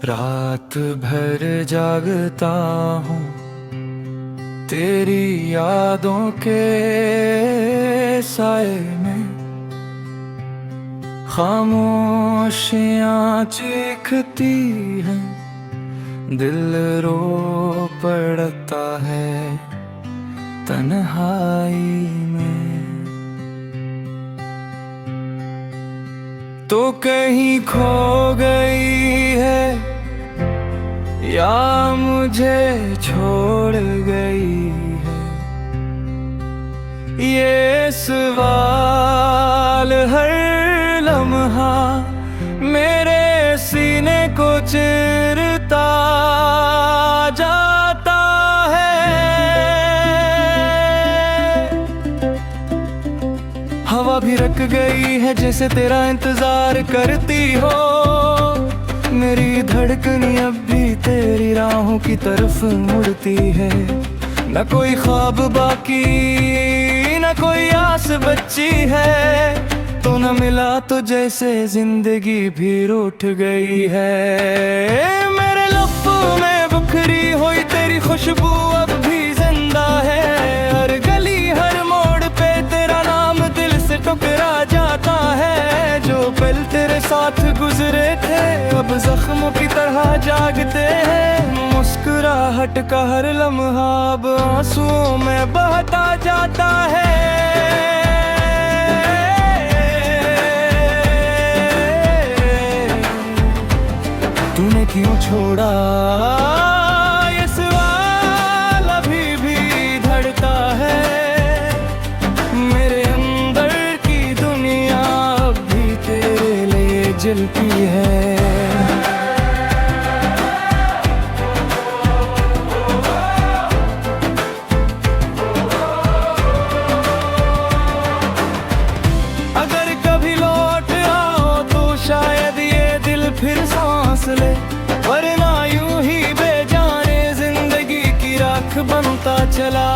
रात भर जागता हूँ तेरी यादों के साए में, खामोशियाँ चीखती हैं, दिल रो पड़ता है तन्हाई में। तो कहीं खो गई है या मुझे छोड़ गई है, ये सवाल हर लम्हा मेरे सीने को चिरता जाता है। हवा भी रुक गई है जैसे तेरा इंतजार करती हो, मेरी धड़कन अब भी तेरी राहों की तरफ मुड़ती है। न कोई ख्वाब बाकी न कोई आस बची है, तो न मिला तो जैसे जिंदगी भी रूठ गई है। मेरे लफ्ज़ों में बिखरी हुई तेरी खुशबू अब भी जिंदा है, हर गली हर मोड़ पे तेरा नाम दिल से टुकरा जाता है। जो पल तेरे साथ गुजरे थे अब जख्मों की तरह जागते हैं, मुस्कुराहट का हर लम्हा अब आंसुओं में बहता जाता है। तूने क्यों छोड़ा ये सवाल अभी भी धड़का है, मेरे अंदर की दुनिया अब भी तेरे लिए जलती है। अगर कभी लौट आओ तो शायद ये दिल फिर सांस ले, वरना यूं ही बेजाने जिंदगी की राख बनता चला